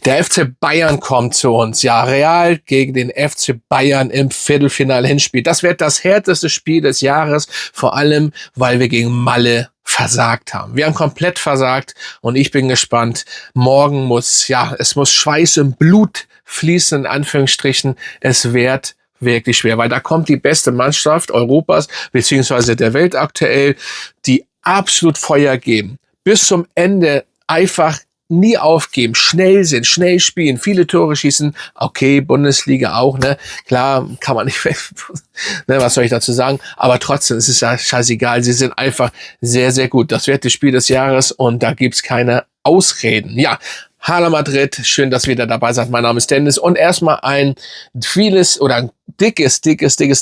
Der FC Bayern kommt zu uns. Ja, Real gegen den FC Bayern im Viertelfinale-Hinspiel. Das wird das härteste Spiel des Jahres, vor allem, weil wir gegen Malle versagt haben. Wir haben komplett versagt und ich bin gespannt. Morgen es muss Schweiß und Blut fließen, in Anführungsstrichen. Es wird wirklich schwer, weil da kommt die beste Mannschaft Europas, beziehungsweise der Welt aktuell, die absolut Feuer geben. Bis zum Ende einfach nie aufgeben, schnell sind, schnell spielen, viele Tore schießen. Okay, Bundesliga auch, ne? Klar, kann man nicht, ne, was soll ich dazu sagen? Aber trotzdem, es ist ja scheißegal. Sie sind einfach sehr, sehr gut. Das wird das Spiel des Jahres und da gibt's keine Ausreden. Ja, Hala Madrid, schön, dass ihr wieder dabei seid. Mein Name ist Dennis und erstmal ein dickes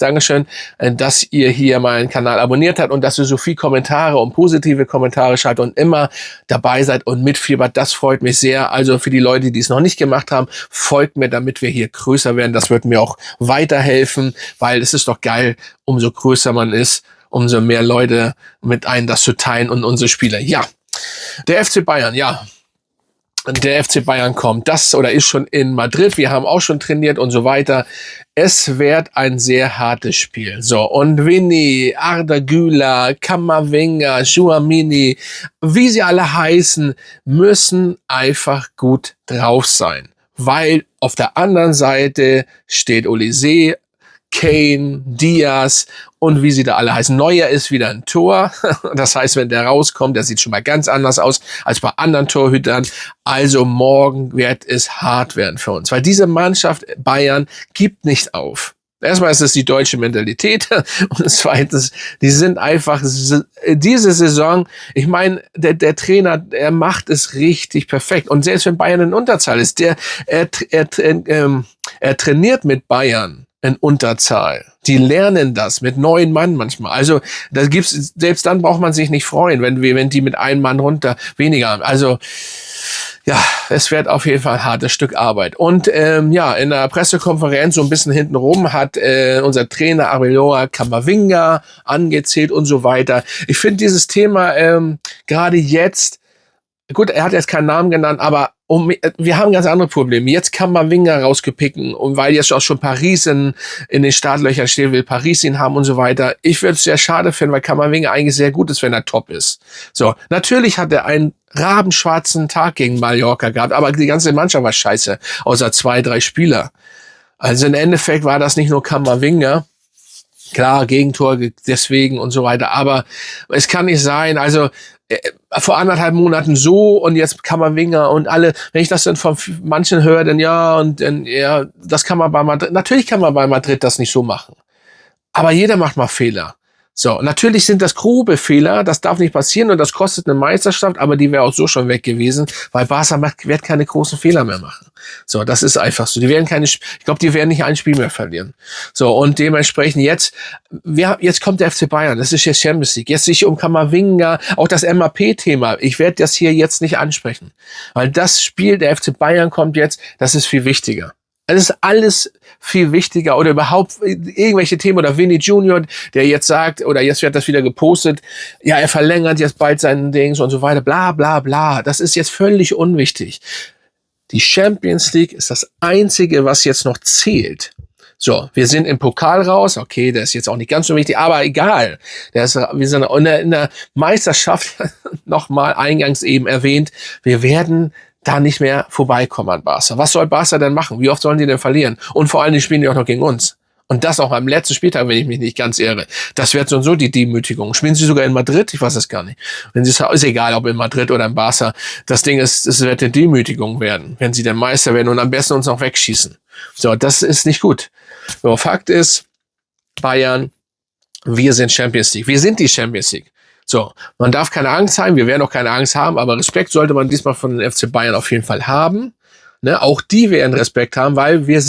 Dankeschön, dass ihr hier meinen Kanal abonniert habt und dass ihr so viel Kommentare und positive Kommentare schreibt und immer dabei seid und mitfiebert. Das freut mich sehr. Also für die Leute, die es noch nicht gemacht haben, folgt mir, damit wir hier größer werden. Das wird mir auch weiterhelfen, weil es ist doch geil, umso größer man ist, umso mehr Leute mit einem das zu teilen und unsere Spieler. Ja, der FC Bayern, ja. Der FC Bayern kommt, ist schon in Madrid. Wir haben auch schon trainiert und so weiter. Es wird ein sehr hartes Spiel. So, und Vinny, Arda Güler, Camavinga, Tchouaméni, wie sie alle heißen, müssen einfach gut drauf sein. Weil auf der anderen Seite steht Olise, Kane, Diaz und wie sie da alle heißen. Neuer ist wieder ein Tor. Das heißt, wenn der rauskommt, der sieht schon mal ganz anders aus als bei anderen Torhütern. Also morgen wird es hart werden für uns, weil diese Mannschaft Bayern gibt nicht auf. Erstmal ist es die deutsche Mentalität und zweitens, die sind einfach diese Saison, ich meine, der Trainer, er macht es richtig perfekt und selbst wenn Bayern in Unterzahl ist, er trainiert mit Bayern in Unterzahl. Die lernen das mit 9 Mann manchmal. Also da gibt's, selbst dann braucht man sich nicht freuen, wenn die mit einem Mann runter weniger haben. Also ja, es wird auf jeden Fall ein hartes Stück Arbeit. Und in der Pressekonferenz so ein bisschen hintenrum hat unser Trainer Arbeloa Camavinga angezählt und so weiter. Ich finde dieses Thema gerade jetzt, gut, er hat jetzt keinen Namen genannt, aber wir haben ganz andere Probleme. Jetzt kann Camavinga rausgepicken und weil jetzt auch schon Paris in den Startlöchern stehen will, Paris ihn haben und so weiter. Ich würde es sehr schade finden, weil Camavinga eigentlich sehr gut ist, wenn er top ist. So, natürlich hat er einen rabenschwarzen Tag gegen Mallorca gehabt, aber die ganze Mannschaft war scheiße, außer 2, 3 Spieler. Also im Endeffekt war das nicht nur Camavinga. Klar, Gegentor deswegen und so weiter, aber es kann nicht sein, also vor 1,5 Monaten so und jetzt Camavinga und alle, wenn ich das dann von manchen höre, dann das kann man bei Madrid, natürlich kann man bei Madrid das nicht so machen, aber jeder macht mal Fehler. So, natürlich sind das grobe Fehler, das darf nicht passieren und das kostet eine Meisterschaft, aber die wäre auch so schon weg gewesen, weil Barca wird keine großen Fehler mehr machen. So, das ist einfach so. Ich glaube, die werden nicht ein Spiel mehr verlieren. So, und dementsprechend jetzt kommt der FC Bayern, das ist jetzt Champions League, jetzt sich um Camavinga, auch das MAP-Thema, ich werde das hier jetzt nicht ansprechen, weil das Spiel, der FC Bayern kommt jetzt, das ist viel wichtiger. Es ist alles viel wichtiger oder überhaupt irgendwelche Themen oder Vinny Junior, der jetzt sagt, oder jetzt wird das wieder gepostet, ja, er verlängert jetzt bald seinen Dings und so weiter, bla, bla, bla. Das ist jetzt völlig unwichtig. Die Champions League ist das Einzige, was jetzt noch zählt. So, wir sind im Pokal raus. Okay, der ist jetzt auch nicht ganz so wichtig, aber egal. Wir sind in der Meisterschaft nochmal eingangs eben erwähnt. Wir werden da nicht mehr vorbeikommen an Barca. Was soll Barca denn machen? Wie oft sollen die denn verlieren? Und vor allem, die spielen ja auch noch gegen uns. Und das auch am letzten Spieltag, wenn ich mich nicht ganz irre. Das wird so und so die Demütigung. Spielen sie sogar in Madrid? Ich weiß es gar nicht. Ist egal, ob in Madrid oder in Barca. Das Ding ist, es wird eine Demütigung werden, wenn sie der Meister werden und am besten uns noch wegschießen. So, das ist nicht gut. So, Fakt ist, Bayern, wir sind Champions League. Wir sind die Champions League. So, man darf keine Angst haben, wir werden auch keine Angst haben, aber Respekt sollte man diesmal von den FC Bayern auf jeden Fall haben. Ne, auch die werden Respekt haben, weil wir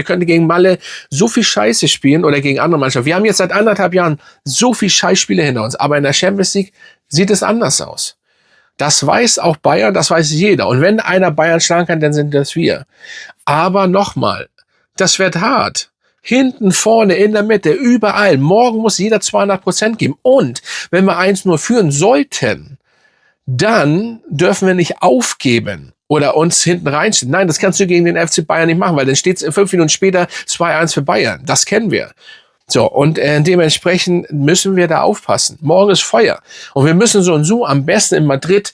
können gegen Malle so viel Scheiße spielen oder gegen andere Mannschaften. Wir haben jetzt seit 1,5 Jahren so viel Scheißspiele hinter uns, aber in der Champions League sieht es anders aus. Das weiß auch Bayern, das weiß jeder. Und wenn einer Bayern schlagen kann, dann sind das wir. Aber nochmal, das wird hart. Hinten, vorne, in der Mitte, überall. Morgen muss jeder 200% geben. Und wenn wir 1-0 führen sollten, dann dürfen wir nicht aufgeben oder uns hinten reinstellen. Nein, das kannst du gegen den FC Bayern nicht machen, weil dann steht es 5 Minuten später 2-1 für Bayern. Das kennen wir. So, und dementsprechend müssen wir da aufpassen. Morgen ist Feuer. Und wir müssen so und so am besten in Madrid,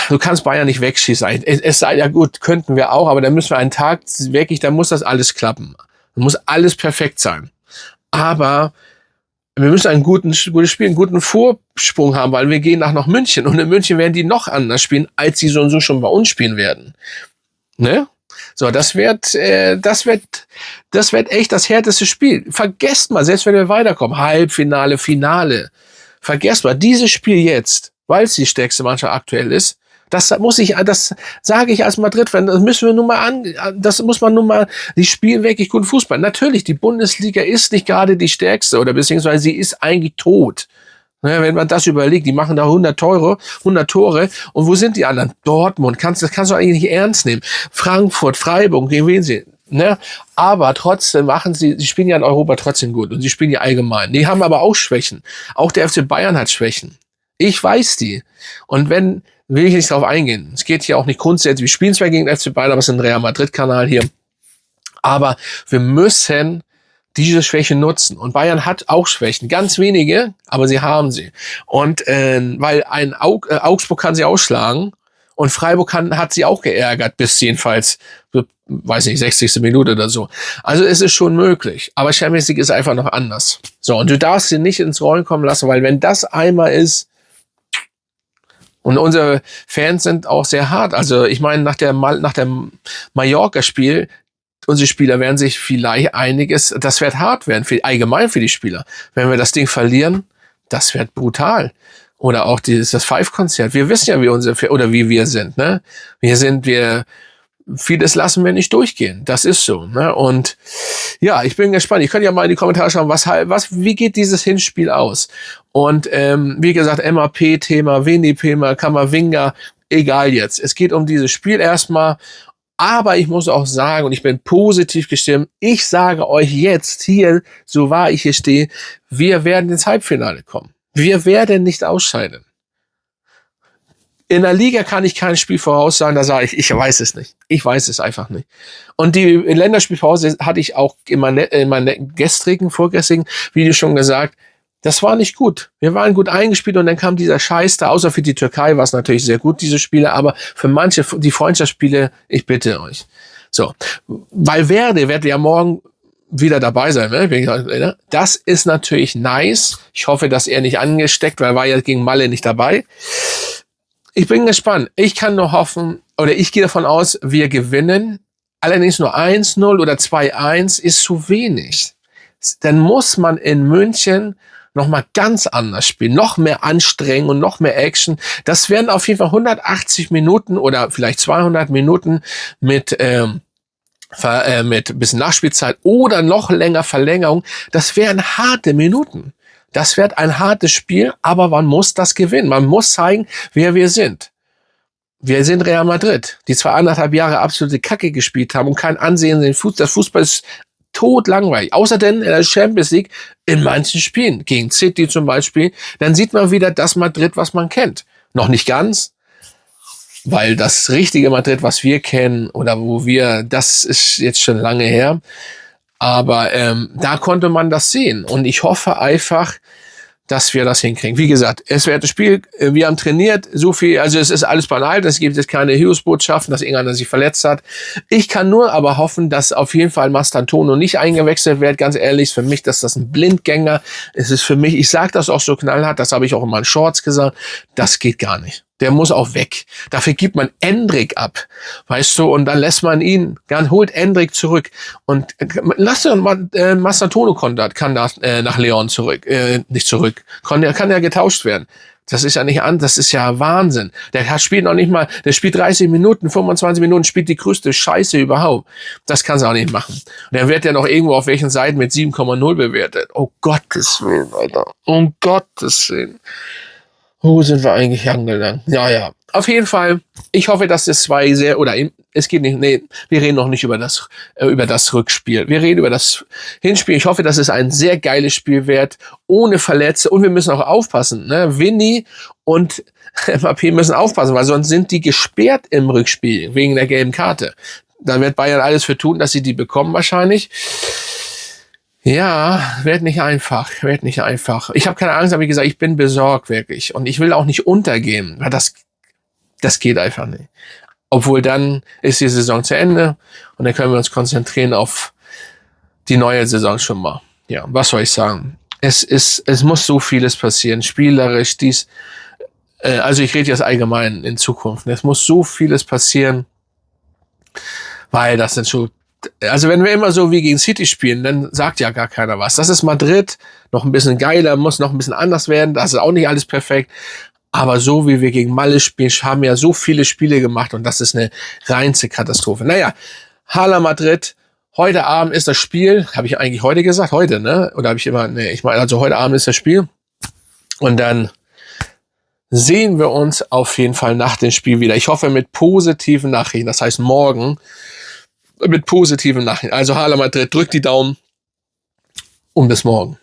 du kannst Bayern nicht wegschießen. Es sei ja gut, könnten wir auch, aber dann müssen wir einen Tag wirklich, dann muss das alles klappen. Dann muss alles perfekt sein. Aber wir müssen ein gutes Spiel, einen guten Vorsprung haben, weil wir gehen nach München. Und in München werden die noch anders spielen, als sie so und so schon bei uns spielen werden. Ne? So, das wird echt das härteste Spiel. Vergesst mal, selbst wenn wir weiterkommen, Halbfinale, Finale, vergesst mal, dieses Spiel jetzt, weil es die stärkste Mannschaft aktuell ist, das sage ich als Madrid-Fan, das müssen wir nun mal das muss man nun mal, die spielen wirklich guten Fußball. Natürlich, die Bundesliga ist nicht gerade die stärkste oder beziehungsweise sie ist eigentlich tot. Naja, wenn man das überlegt, die machen da 100 Tore und wo sind die anderen? Dortmund, das kannst du eigentlich nicht ernst nehmen. Frankfurt, Freiburg, gegen wen sie? Ne? Aber trotzdem sie spielen ja in Europa trotzdem gut und sie spielen ja allgemein. Die haben aber auch Schwächen. Auch der FC Bayern hat Schwächen. Ich weiß die. Und will ich nicht drauf eingehen. Es geht hier auch nicht grundsätzlich, wir spielen zwar gegen den FC Bayern, aber es ist ein Real Madrid-Kanal hier. Aber wir müssen diese Schwäche nutzen. Und Bayern hat auch Schwächen. Ganz wenige, aber sie haben sie. Und weil Augsburg kann sie ausschlagen und Freiburg hat sie auch geärgert, bis jedenfalls, weiß nicht, 60. Minute oder so. Also es ist schon möglich. Aber Champions League ist einfach noch anders. So, und du darfst sie nicht ins Rollen kommen lassen, weil wenn das einmal ist, und unsere Fans sind auch sehr hart. Also ich meine, nach dem Mallorca-Spiel, unsere Spieler werden sich vielleicht das wird hart werden, allgemein für die Spieler. Wenn wir das Ding verlieren, das wird brutal. Oder auch das Five-Konzert. Wir wissen ja, wie wir sind, ne? Vieles lassen wir nicht durchgehen. Das ist so, ne? Und ja, ich bin gespannt. Ich könnte ja mal in die Kommentare schauen, wie geht dieses Hinspiel aus? Und wie gesagt, MAP-Thema, Vini-Thema, Kamavinga, egal jetzt. Es geht um dieses Spiel erstmal. Aber ich muss auch sagen, und ich bin positiv gestimmt, ich sage euch jetzt hier, so wahr ich hier stehe, wir werden ins Halbfinale kommen. Wir werden nicht ausscheiden. In der Liga kann ich kein Spiel voraussagen, da sage ich weiß es nicht. Ich weiß es einfach nicht. Und die Länderspielpause hatte ich auch in meiner vorgestrigen Video schon gesagt, das war nicht gut. Wir waren gut eingespielt und dann kam dieser Scheiß da, außer für die Türkei war es natürlich sehr gut, diese Spiele, aber für manche, die Freundschaftsspiele, ich bitte euch. So, Valverde wird ja morgen wieder dabei sein. Ne? Das ist natürlich nice. Ich hoffe, dass er nicht angesteckt, weil er war ja gegen Malle nicht dabei. Ich bin gespannt. Ich kann nur hoffen, oder ich gehe davon aus, wir gewinnen. Allerdings nur 1-0 oder 2-1 ist zu wenig. Dann muss man in München nochmal ganz anders spielen, noch mehr Anstrengung und noch mehr Action. Das werden auf jeden Fall 180 Minuten oder vielleicht 200 Minuten mit bisschen Nachspielzeit oder noch länger Verlängerung. Das wären harte Minuten. Das wird ein hartes Spiel, aber man muss das gewinnen. Man muss zeigen, wer wir sind. Wir sind Real Madrid, die 2,5 Jahre absolute Kacke gespielt haben und kein Ansehen in Fußball. Das Fußball ist totlangweilig. Außerdem in der Champions League in manchen Spielen, gegen City zum Beispiel, dann sieht man wieder das Madrid, was man kennt. Noch nicht ganz, weil das richtige Madrid, was wir kennen oder das ist jetzt schon lange her. Aber da konnte man das sehen. Und ich hoffe einfach, dass wir das hinkriegen. Wie gesagt, es wird das Spiel, wir haben trainiert, so viel, also es ist alles banal, es gibt jetzt keine Hilfsbotschaften, dass irgendeiner sich verletzt hat. Ich kann nur aber hoffen, dass auf jeden Fall Mastantuono nicht eingewechselt wird. Ganz ehrlich, für mich, dass das ein Blindgänger. Es ist für mich, ich sage das auch so knallhart, das habe ich auch in meinen Shorts gesagt, das geht gar nicht. Der muss auch weg. Dafür gibt man Endrick ab, weißt du, und dann lässt man ihn, holt Endrick zurück und lasst Mastantuono kann da nach Leon nicht zurück, kann ja getauscht werden. Das ist ja nicht das ist ja Wahnsinn. Der spielt noch nicht mal, der spielt 30 Minuten, 25 Minuten, spielt die größte Scheiße überhaupt. Das kannst du auch nicht machen. Und dann wird ja noch irgendwo auf welchen Seiten mit 7,0 bewertet. Oh Gottes Willen, Alter. Um Gottes Willen. Wo sind wir eigentlich angelangt? Ja. Auf jeden Fall, ich hoffe, dass es es geht nicht, nee, wir reden noch nicht über das Rückspiel. Wir reden über das Hinspiel. Ich hoffe, dass es ein sehr geiles Spiel wird, ohne Verletzte. Und wir müssen auch aufpassen, ne? Vinny und Mbappé müssen aufpassen, weil sonst sind die gesperrt im Rückspiel wegen der gelben Karte. Da wird Bayern alles für tun, dass sie die bekommen wahrscheinlich. Ja, wird nicht einfach. Ich habe keine Angst, aber wie gesagt, ich bin besorgt wirklich. Und ich will auch nicht untergehen, weil das geht einfach nicht. Obwohl dann ist die Saison zu Ende und dann können wir uns konzentrieren auf die neue Saison schon mal. Ja, was soll ich sagen? Es muss so vieles passieren, spielerisch, also ich rede jetzt allgemein in Zukunft. Es muss so vieles passieren, weil das sind schon, also wenn wir immer so wie gegen City spielen, dann sagt ja gar keiner was. Das ist Madrid, noch ein bisschen geiler, muss noch ein bisschen anders werden, das ist auch nicht alles perfekt. Aber so wie wir gegen Malle spielen, haben wir ja so viele Spiele gemacht und das ist eine reinste Katastrophe. Naja, Hala Madrid, heute Abend ist das Spiel, habe ich eigentlich heute gesagt? Heute, ne? Oder habe ich immer, ne, ich meine, also heute Abend ist das Spiel. Und dann sehen wir uns auf jeden Fall nach dem Spiel wieder. Ich hoffe mit positiven Nachrichten, das heißt morgen mit positiven Nachrichten. Also Hala Madrid, drückt die Daumen und bis morgen.